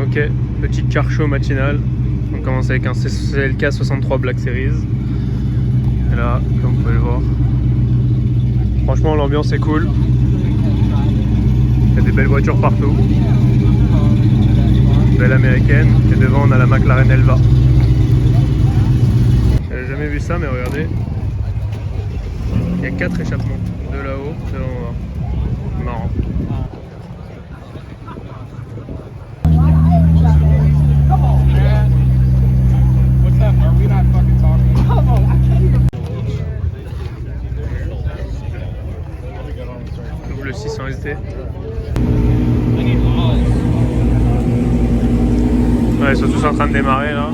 Ok, petit car show matinal. On commence avec un CLK 63 Black Series. Et là, comme vous pouvez le voir, franchement l'ambiance est cool. Il y a des belles voitures partout. Belle américaine. Et devant on a la McLaren Elva. J'avais jamais vu ça, mais regardez. Il y a 4 échappements. De là-haut, de là-haut. Marrant. Le 600 ST. Ouais, ils sont tous en train de démarrer là.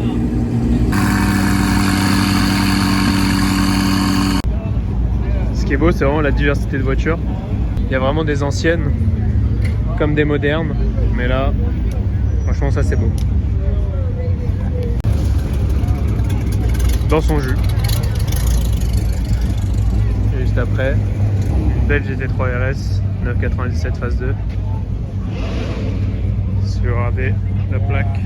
Ce qui est beau, c'est vraiment la diversité de voitures. Il y a vraiment des anciennes comme des modernes, mais là, franchement, ça c'est beau. Dans son jus. Et juste après, une belle GT3 RS 997 phase 2 sur AB, la plaque.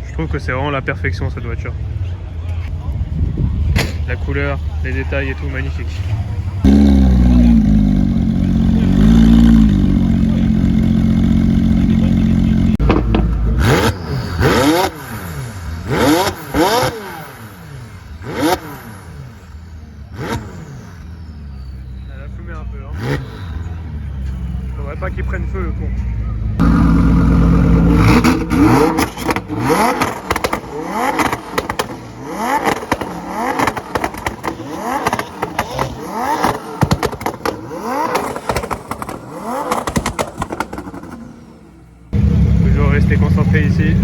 Je trouve que c'est vraiment la perfection cette voiture. La couleur, les détails et tout, magnifique. Elle a fumé un peu, hein. Faudrait pas qu'il prenne feu le con. Toujours rester concentré ici.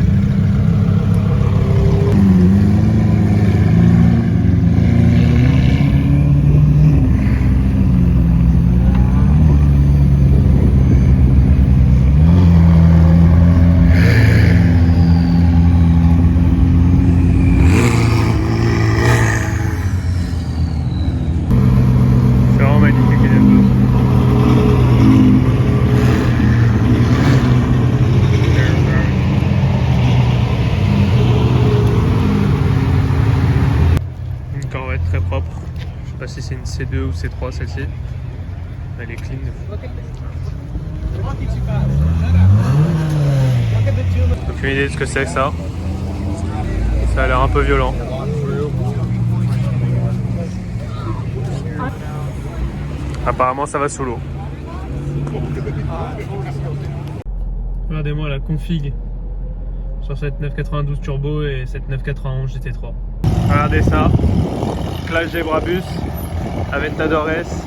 Très propre. Je sais pas si c'est une C2 ou C3 celle-ci. Elle est clean. Aucune idée de ce que c'est que ça. Ça a l'air un peu violent. Apparemment ça va sous l'eau. Regardez-moi la config sur cette 992 Turbo et cette 991 GT3. Regardez ça. Clash des Brabus, Aventador S.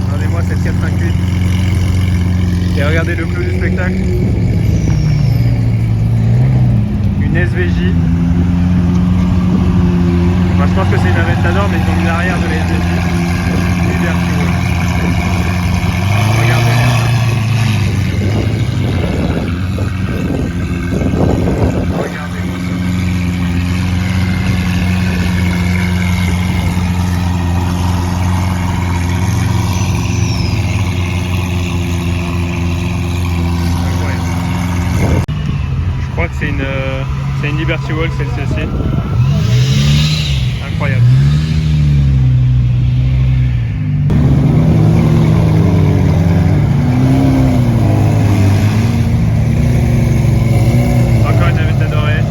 Regardez-moi cette 458. Et regardez le clou du spectacle. Une SVJ. Moi, je pense que c'est une Aventador, mais ils ont mis l'arrière de la SVJ. Regardez. Regardez-moi ça. Incroyable. Je crois que c'est une Liberty Wall celle-ci. Incroyable. Encore une Aventador S.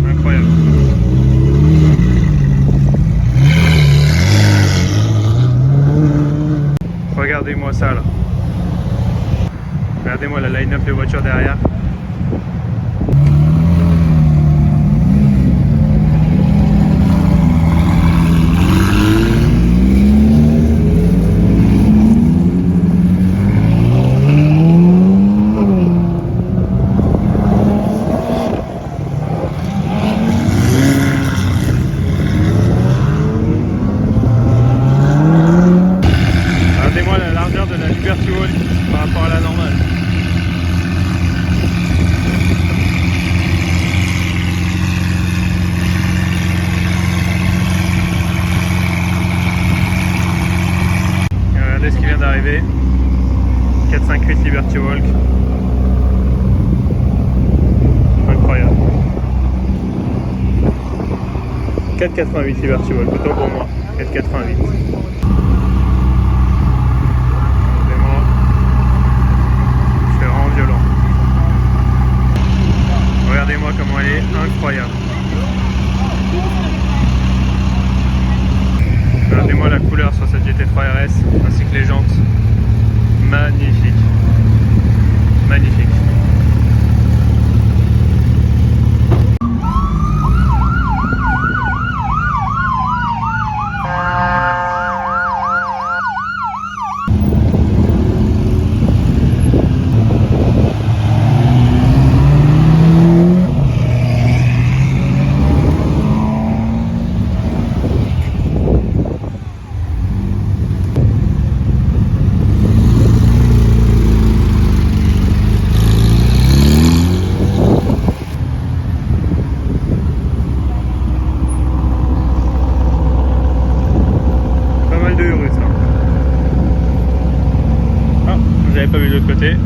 Incroyable. Regardez-moi ça là. Regardez-moi la line-up des voitures derrière. Liberty Walk. Incroyable. 4,88 Liberty Walk, autant pour moi. 4,88. C'est vraiment violent. Regardez-moi comment elle est incroyable. Regardez-moi la couleur sur cette GT3 RS ainsi que les jantes. Magnifique. Magnifique. Pas vu de l'autre côté.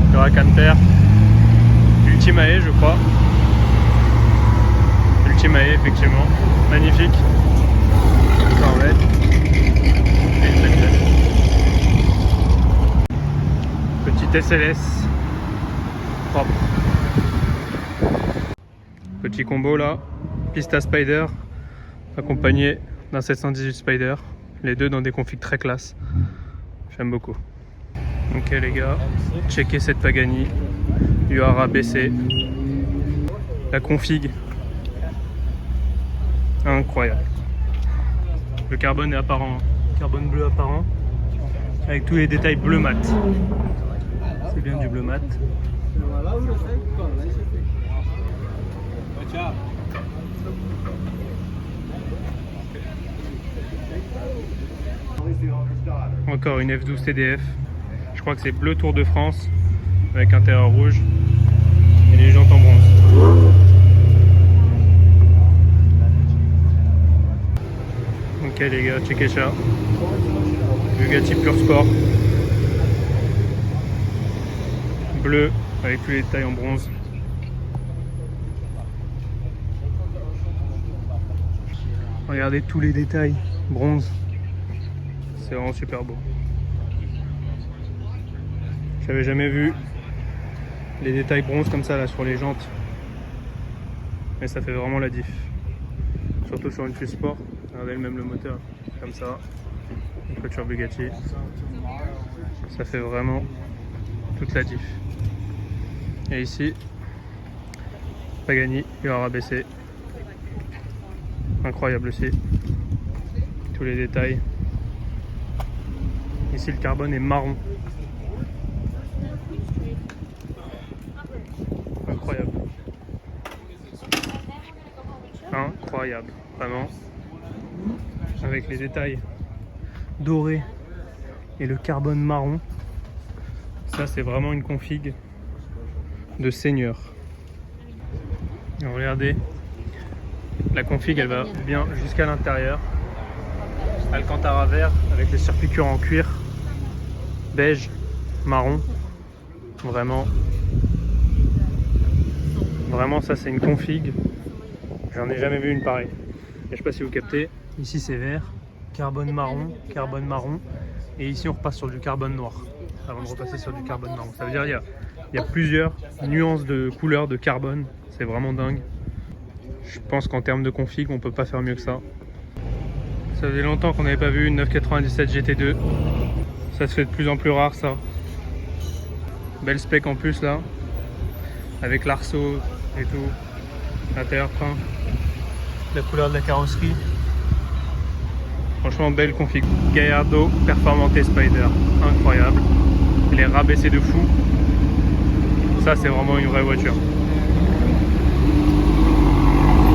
Il y aura Canter. Ultimae, je crois. Ultimae, effectivement. Magnifique. Corvette. Et une belle petite SLS. Propre. Petit combo là. Pista Spider. Accompagné d'un 718 Spider. Les deux dans des configs très classe. J'aime beaucoup. Ok les gars, checkez cette Pagani, UR baissé, la config, incroyable. Le carbone est apparent, carbone bleu apparent, avec tous les détails bleu mat. C'est bien du bleu mat. Encore une F12 TDF. Je crois que c'est bleu Tour de France avec intérieur rouge et les jantes en bronze. Ok les gars, checkez ça. Bugatti Pure Sport. Bleu avec tous les détails en bronze. Regardez tous les détails bronze. C'est vraiment super beau. J'avais jamais vu les détails bronze comme ça là sur les jantes, mais ça fait vraiment la diff, surtout sur une Pure Sport. Regardez même le moteur comme ça, une voiture Bugatti, ça fait vraiment toute la diff. Et ici Pagani UR baissé, incroyable aussi, tous les détails. Ici le carbone est marron. Incroyable. Incroyable, vraiment. Avec les détails dorés et le carbone marron. Ça c'est vraiment une config de seigneur. Alors, regardez, la config elle va bien jusqu'à l'intérieur. Alcantara vert avec les surpiqûres en cuir, beige, marron. Vraiment ça c'est une config. J'en ai jamais vu une pareille. Et je sais pas si vous captez, ici c'est vert, carbone marron, et ici on repasse sur du carbone noir avant de repasser sur du carbone marron. Ça veut dire il y a plusieurs nuances de couleurs de carbone, c'est vraiment dingue. Je pense qu'en termes de config on peut pas faire mieux que ça. Ça faisait longtemps qu'on n'avait pas vu une 997 GT2. Ça se fait de plus en plus rare ça. Belle spec en plus là. Avec l'arceau et tout. L'intérieur peint. La couleur de la carrosserie. Franchement belle config. Gallardo Performante Spider. Incroyable. Il est rabaissé de fou. Ça c'est vraiment une vraie voiture.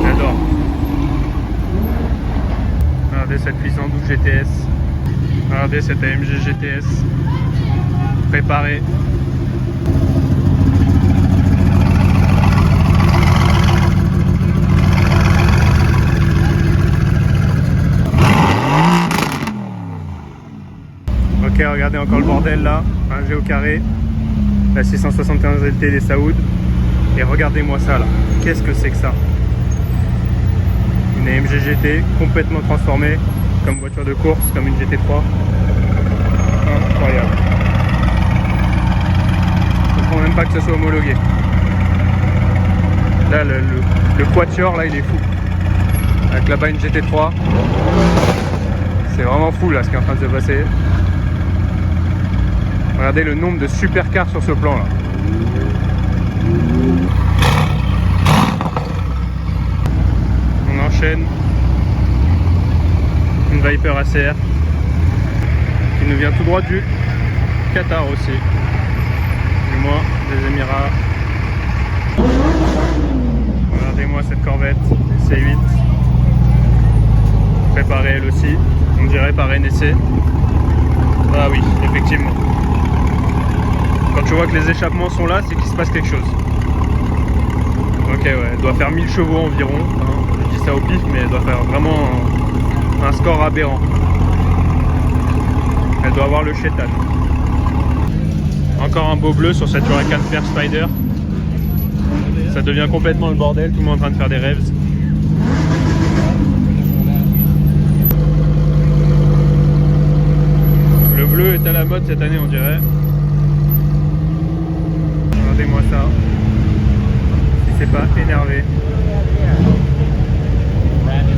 J'adore. Regardez cette 812 GTS. Regardez cette AMG GTS. Préparée. Ok, regardez encore le bordel là. Un G au carré. La 671 LT des Saoud. Et regardez-moi ça là. Qu'est-ce que c'est que ça? Une AMG GT complètement transformée comme voiture de course, comme une GT3. Incroyable. Je ne comprends même pas que ce soit homologué. Là, le quatuor, là, il est fou. Avec là-bas une GT3. C'est vraiment fou là ce qui est en train de se passer. Regardez le nombre de supercars sur ce plan là. On enchaîne. Une Viper ACR qui nous vient tout droit du Qatar aussi. Du moins des Émirats. Regardez-moi cette Corvette C8. Préparée elle aussi. On dirait par NSC. Ah oui, effectivement. Quand tu vois que les échappements sont là, c'est qu'il se passe quelque chose. Ok, ouais, elle doit faire 1000 chevaux environ. Hein. Je dis ça au pif, mais elle doit faire vraiment un score aberrant. Elle doit avoir le chétan. Encore un beau bleu sur cette Huracan Fair Spider. Ça devient complètement le bordel, tout le monde est en train de faire des rêves. Le bleu est à la mode cette année, on dirait. Regardez-moi ça. Si c'est pas énervé. Énervé.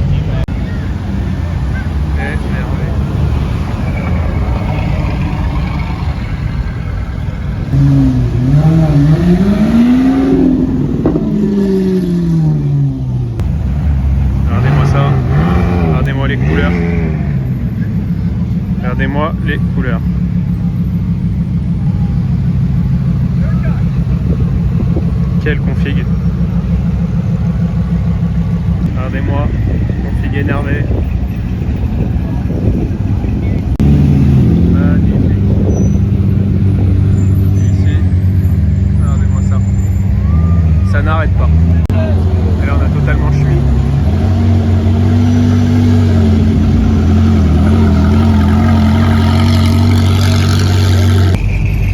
Regardez-moi ça. Regardez-moi les couleurs. Regardez-moi les couleurs. Quelle config. Regardez-moi, config énervé. Magnifique. Ici, regardez-moi ça. Ça n'arrête pas. Et là on a totalement chui.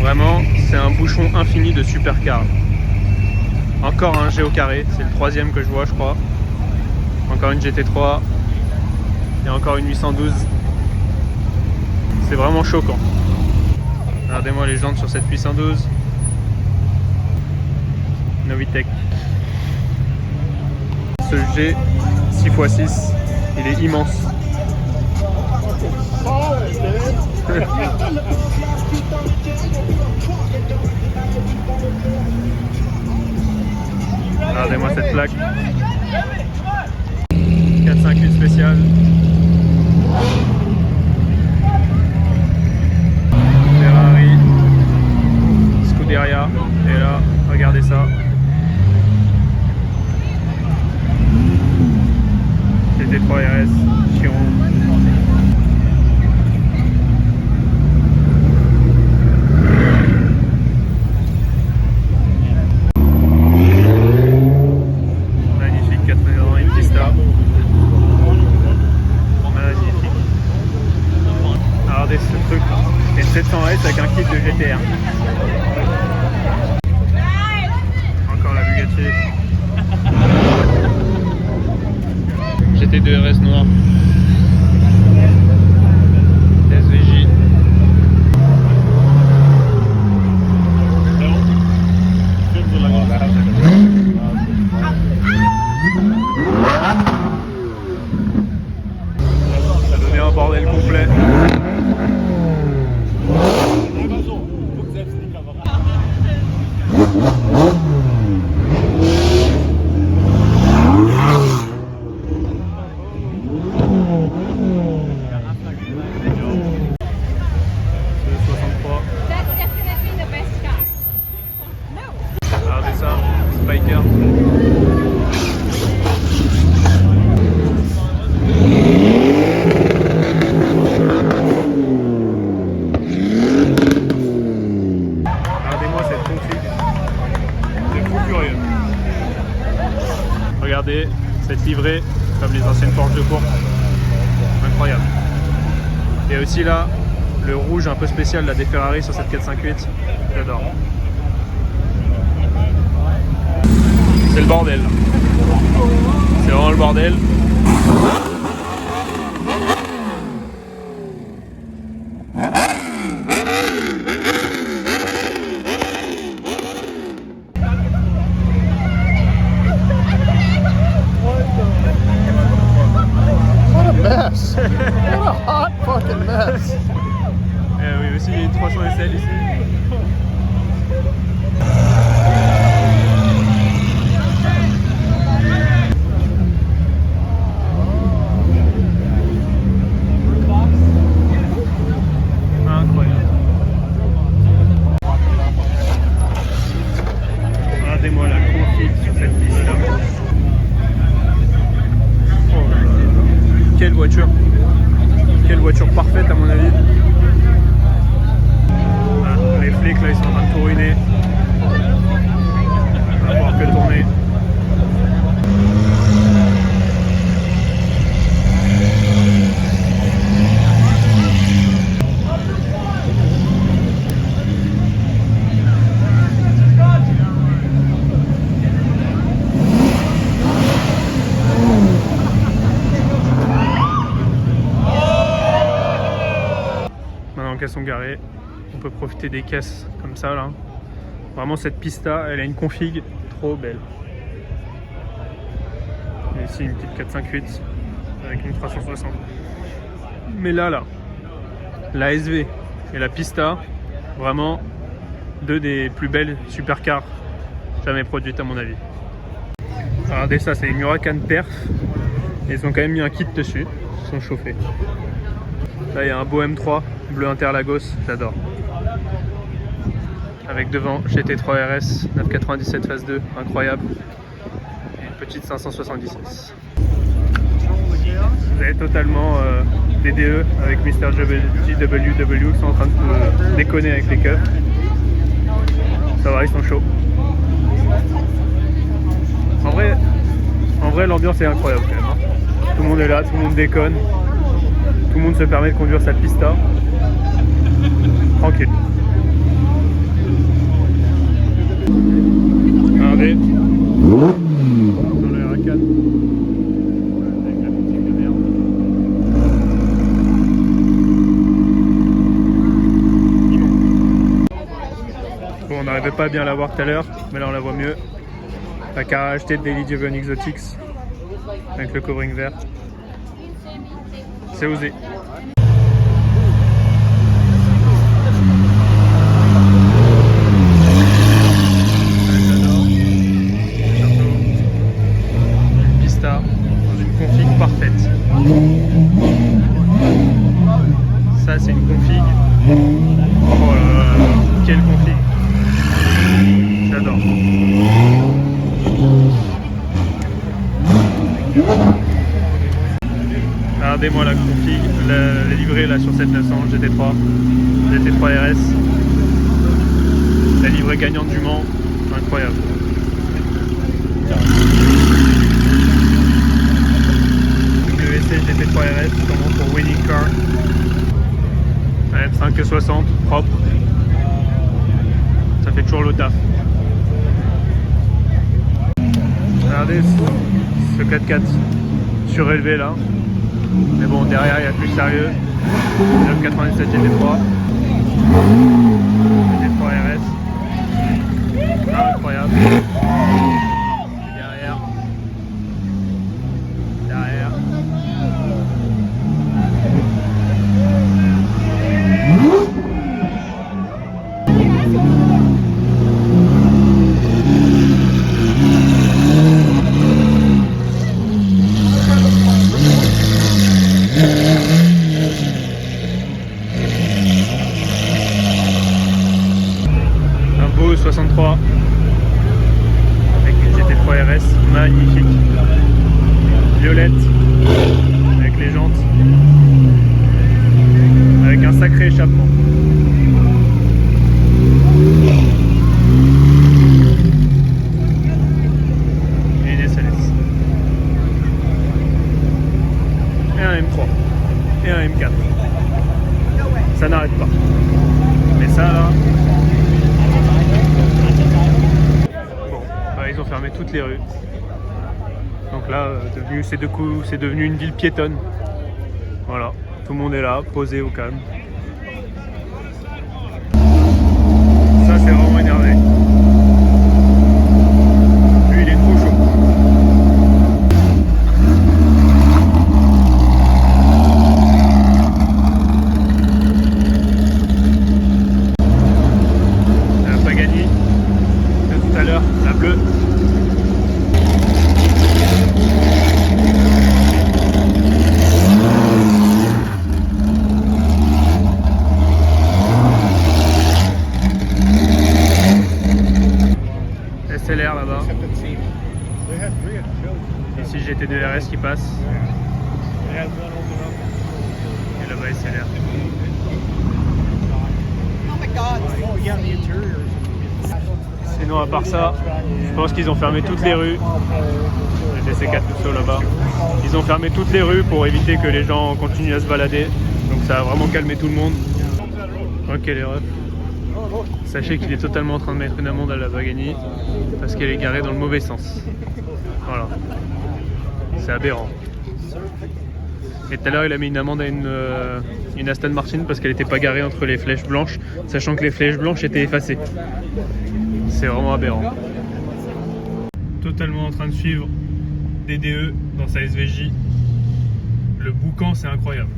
Vraiment, c'est un bouchon infini de supercars. Encore un G au carré, c'est le troisième que je vois je crois. Encore une GT3 et encore une 812. C'est vraiment choquant. Regardez-moi les jantes sur cette 812. Novitec. Ce G 6x6, il est immense. Regardez-moi cette plaque. 458 spécial. Ferrari. Scuderia. Et là, regardez ça. GT3 RS. Chiron. Ce truc, et 700S avec un kit de GTR. Encore la Bugatti. GT2 RS noir. SVJ. Ça donnait un bordel complet. Regardez ça, Spiker. Regardez-moi cette config. C'est trop curieux. Regardez cette livrée, comme les anciennes Porsche de course. Incroyable. Et aussi là, le rouge un peu spécial là, des Ferrari sur cette 458. J'adore. C'est le bordel. C'est vraiment le bordel. What a mess! What a hot fucking mess! Oui, aussi il y a une 300 SL ici. Incroyable. Regardez-moi la config sur cette piste-là. Oh, quelle voiture! Quelle voiture parfaite à mon avis. Ah, les flics là ils sont en train de tout ruiner. On va pouvoir que tourner. Maintenant qu'elles sont garées, on peut profiter des caisses comme ça là. Vraiment cette pista, elle a une config trop belle. Et ici une petite 458 avec une 360. Mais là, la SV et la pista, vraiment deux des plus belles supercars jamais produites à mon avis. Regardez ça, c'est une Huracan Perf. Et ils ont quand même mis un kit dessus, ils sont chauffés. Là il y a un beau M3 bleu Interlagos, j'adore. Avec devant GT3 RS 997 phase 2, incroyable. Et une petite 576. Vous avez totalement des DE avec Mr. JWW qui sont en train de déconner avec les keufs. Ça va, ils sont chauds. En vrai l'ambiance est incroyable quand même. Hein. Tout le monde est là, tout le monde déconne. Tout le monde se permet de conduire sa pista. Tranquille. Regardez. Dans le R4. Avec la musique de merde. Immense. Bon, on n'arrivait pas à bien la voir tout à l'heure, mais là on la voit mieux. La car a acheté de Daily Driven Exotics avec le covering vert. C'est osé. Pista dans une config parfaite. Ça c'est une config. Oh là là là, quelle config. J'adore. Regardez-moi la config, la livrée là sur cette 900 GT3 RS, la livrée gagnante du Mans, incroyable. WC GT3 RS, sûrement pour winning car. Ouais, 5,60, propre. Ça fait toujours le taf. Regardez ce 4x4 surélevé là. Mais bon, derrière il y a plus sérieux. 997 GT3. GT3 RS. Ah, incroyable. Et derrière. Un beau 63 avec une GT3 RS magnifique, violette avec les jantes, avec un sacré échappement. Et une SLS et un M3 et un M4. Ça n'arrête pas. Mais ça là. Bon, bah, ils ont fermé tout toutes les rues. Donc là, c'est devenu une ville piétonne. Voilà, tout le monde est là, posé au calme. Ça, c'est vraiment énervé. Lui, il est trop chaud. Pagani, de tout à l'heure, la bleue. SLR là-bas. Ici GT2 RS qui passe. Et là-bas SLR. Sinon à part ça, je pense qu'ils ont fermé toutes les rues. Les TC4 Tucson là-bas. Ils ont fermé toutes les rues pour éviter que les gens continuent à se balader. Donc ça a vraiment calmé tout le monde. Ok les refs. Sachez qu'il est totalement en train de mettre une amende à la Pagani parce qu'elle est garée dans le mauvais sens. Voilà. C'est aberrant. Et tout à l'heure il a mis une amende à une Aston Martin parce qu'elle n'était pas garée entre les flèches blanches, sachant que les flèches blanches étaient effacées. C'est vraiment aberrant. Totalement en train de suivre DDE dans sa SVJ. Le boucan c'est incroyable.